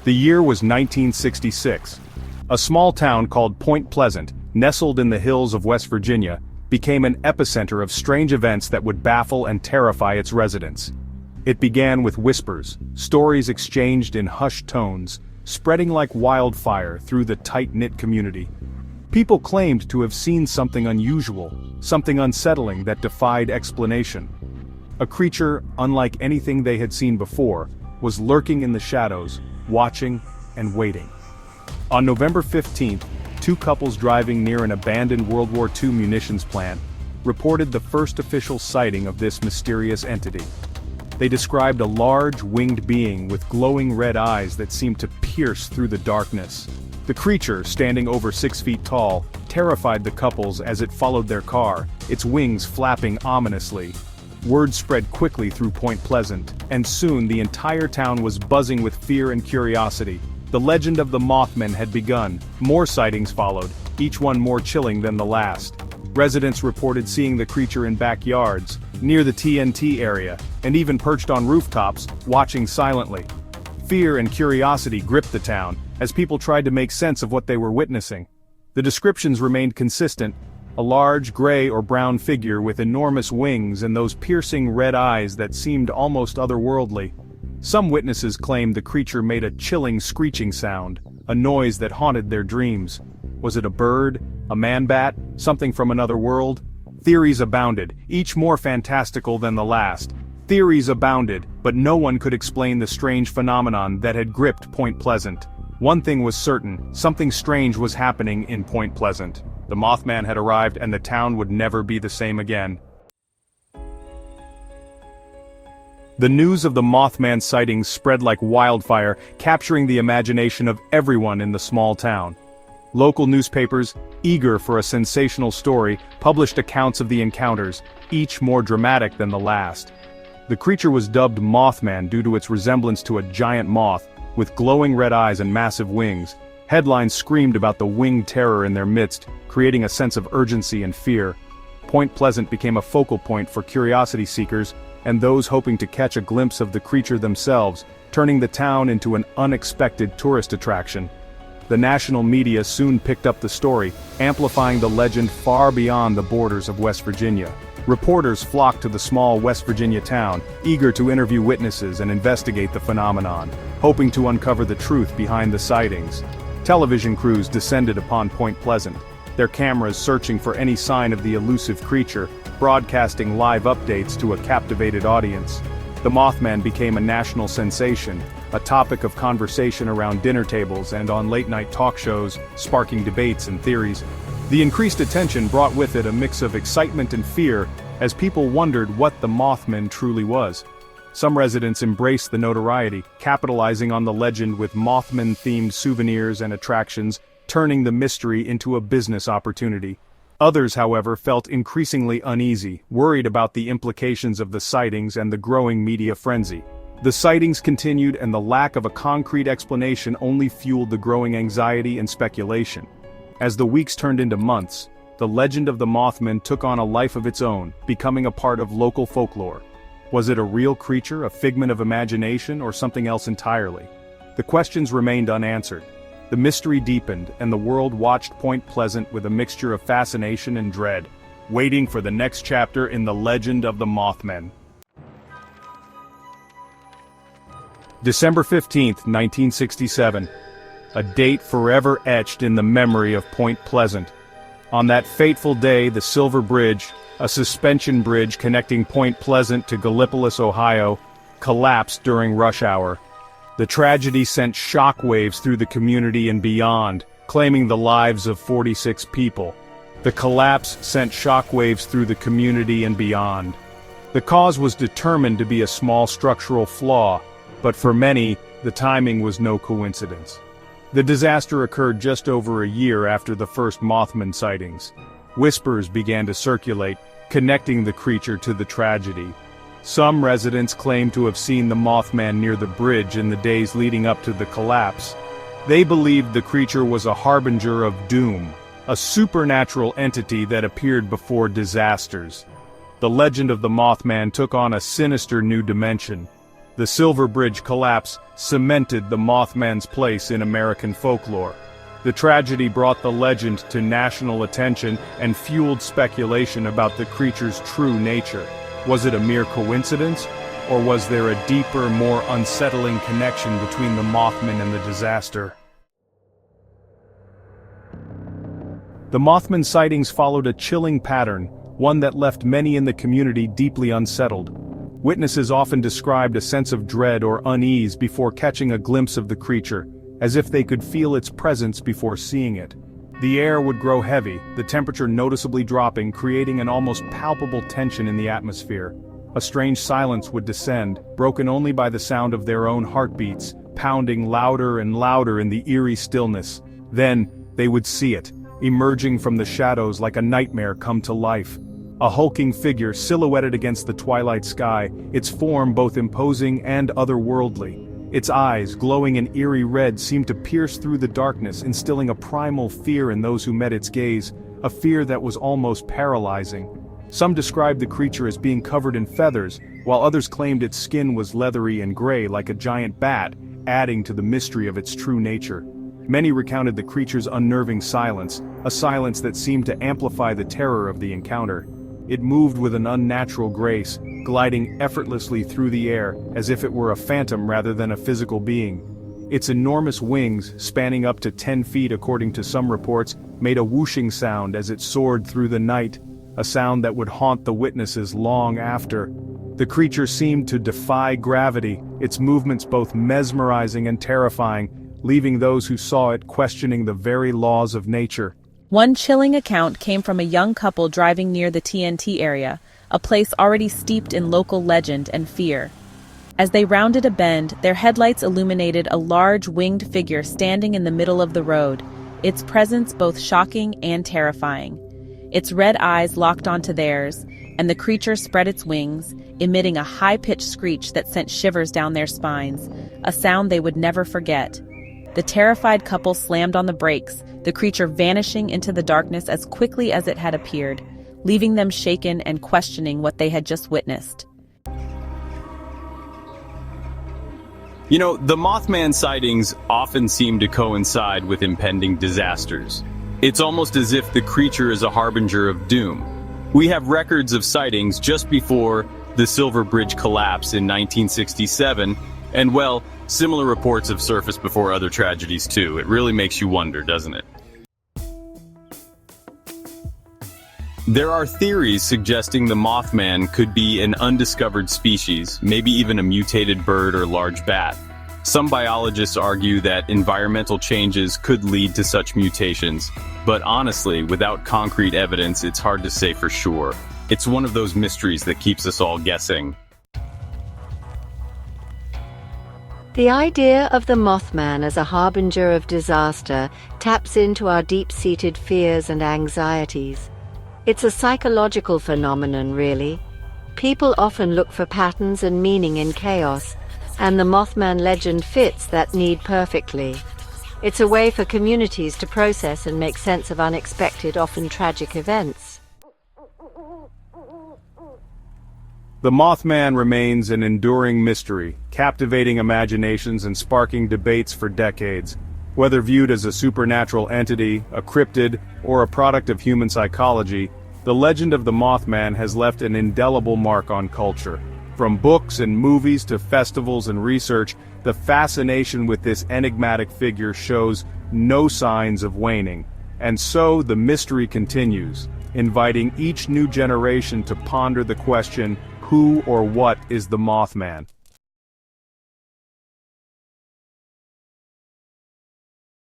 The year was 1966. A small town called Point Pleasant, nestled in the hills of West Virginia, became an epicenter of strange events that would baffle and terrify its residents. It began with whispers, stories exchanged in hushed tones, spreading like wildfire through the tight-knit community. People claimed to have seen something unusual, something unsettling that defied explanation. A creature, unlike anything they had seen before, was lurking in the shadows, watching and waiting. On November 15th, two couples driving near an abandoned World War II munitions plant reported the first official sighting of this mysterious entity. They described a large, winged being with glowing red eyes that seemed to pierce through the darkness. The creature, standing over 6 feet tall, terrified the couples as it followed their car, its wings flapping ominously. Word spread quickly through Point Pleasant, and soon the entire town was buzzing with fear and curiosity. The legend of the Mothman had begun. More sightings followed, each one more chilling than the last. Residents reported seeing the creature in backyards, near the TNT area, and even perched on rooftops, watching silently. Fear and curiosity gripped the town, as people tried to make sense of what they were witnessing. The descriptions remained consistent: a large gray or brown figure with enormous wings and those piercing red eyes that seemed almost otherworldly. Some witnesses claimed the creature made a chilling screeching sound, a noise that haunted their dreams. Was it a bird, a man-bat, something from another world? Theories abounded, each more fantastical than the last. Theories abounded, but no one could explain the strange phenomenon that had gripped Point Pleasant. One thing was certain: something strange was happening in Point Pleasant. The Mothman had arrived and the town would never be the same again. The news of the Mothman sightings spread like wildfire, capturing the imagination of everyone in the small town. Local newspapers, eager for a sensational story, published accounts of the encounters, each more dramatic than the last. The creature was dubbed Mothman due to its resemblance to a giant moth, with glowing red eyes and massive wings. Headlines screamed about the winged terror in their midst, creating a sense of urgency and fear. Point Pleasant became a focal point for curiosity seekers and those hoping to catch a glimpse of the creature themselves, turning the town into an unexpected tourist attraction. The national media soon picked up the story, amplifying the legend far beyond the borders of West Virginia. Reporters flocked to the small West Virginia town, eager to interview witnesses and investigate the phenomenon, hoping to uncover the truth behind the sightings. Television crews descended upon Point Pleasant, their cameras searching for any sign of the elusive creature, broadcasting live updates to a captivated audience. The Mothman became a national sensation, a topic of conversation around dinner tables and on late-night talk shows, sparking debates and theories. The increased attention brought with it a mix of excitement and fear, as people wondered what the Mothman truly was. Some residents embraced the notoriety, capitalizing on the legend with Mothman-themed souvenirs and attractions, turning the mystery into a business opportunity. Others, however, felt increasingly uneasy, worried about the implications of the sightings and the growing media frenzy. The sightings continued, and the lack of a concrete explanation only fueled the growing anxiety and speculation. As the weeks turned into months, the legend of the Mothman took on a life of its own, becoming a part of local folklore. Was it a real creature, a figment of imagination, or something else entirely? The questions remained unanswered. The mystery deepened, and the world watched Point Pleasant with a mixture of fascination and dread, waiting for the next chapter in the legend of the Mothman. December 15th, 1967. A date forever etched in the memory of Point Pleasant. On that fateful day, the Silver Bridge, a suspension bridge connecting Point Pleasant to Gallipolis, Ohio, collapsed during rush hour. The tragedy sent shockwaves through the community and beyond, claiming the lives of 46 people. The collapse sent shockwaves through the community and beyond. The cause was determined to be a small structural flaw, but for many, the timing was no coincidence. The disaster occurred just over a year after the first Mothman sightings. Whispers began to circulate, connecting the creature to the tragedy. Some residents claimed to have seen the Mothman near the bridge in the days leading up to the collapse. They believed the creature was a harbinger of doom, a supernatural entity that appeared before disasters. The legend of the Mothman took on a sinister new dimension. The Silver Bridge collapse cemented the Mothman's place in American folklore. The tragedy brought the legend to national attention and fueled speculation about the creature's true nature. Was it a mere coincidence, or was there a deeper, more unsettling connection between the Mothman and the disaster? The Mothman sightings followed a chilling pattern, one that left many in the community deeply unsettled. Witnesses often described a sense of dread or unease before catching a glimpse of the creature, as if they could feel its presence before seeing it. The air would grow heavy, the temperature noticeably dropping, creating an almost palpable tension in the atmosphere. A strange silence would descend, broken only by the sound of their own heartbeats, pounding louder and louder in the eerie stillness. Then, they would see it, emerging from the shadows like a nightmare come to life. A hulking figure silhouetted against the twilight sky, its form both imposing and otherworldly. Its eyes, glowing an eerie red, seemed to pierce through the darkness, instilling a primal fear in those who met its gaze, a fear that was almost paralyzing. Some described the creature as being covered in feathers, while others claimed its skin was leathery and gray like a giant bat, adding to the mystery of its true nature. Many recounted the creature's unnerving silence, a silence that seemed to amplify the terror of the encounter. It moved with an unnatural grace, gliding effortlessly through the air, as if it were a phantom rather than a physical being. Its enormous wings, spanning up to 10 feet according to some reports, made a whooshing sound as it soared through the night, a sound that would haunt the witnesses long after. The creature seemed to defy gravity, its movements both mesmerizing and terrifying, leaving those who saw it questioning the very laws of nature. One chilling account came from a young couple driving near the TNT area, a place already steeped in local legend and fear. As they rounded a bend, their headlights illuminated a large winged figure standing in the middle of the road, its presence both shocking and terrifying. Its red eyes locked onto theirs, and the creature spread its wings, emitting a high-pitched screech that sent shivers down their spines, a sound they would never forget. The terrified couple slammed on the brakes, the creature vanishing into the darkness as quickly as it had appeared, leaving them shaken and questioning what they had just witnessed. You know, the Mothman sightings often seem to coincide with impending disasters. It's almost as if the creature is a harbinger of doom. We have records of sightings just before the Silver Bridge collapse in 1967, and well, similar reports have surfaced before other tragedies too. It really makes you wonder, doesn't it? There are theories suggesting the Mothman could be an undiscovered species, maybe even a mutated bird or large bat. Some biologists argue that environmental changes could lead to such mutations, but honestly, without concrete evidence, it's hard to say for sure. It's one of those mysteries that keeps us all guessing. The idea of the Mothman as a harbinger of disaster taps into our deep-seated fears and anxieties. It's a psychological phenomenon, really. People often look for patterns and meaning in chaos, and the Mothman legend fits that need perfectly. It's a way for communities to process and make sense of unexpected, often tragic events. The Mothman remains an enduring mystery, captivating imaginations and sparking debates for decades. Whether viewed as a supernatural entity, a cryptid, or a product of human psychology, the legend of the Mothman has left an indelible mark on culture. From books and movies to festivals and research, the fascination with this enigmatic figure shows no signs of waning. And so the mystery continues, inviting each new generation to ponder the question, who or what is the Mothman?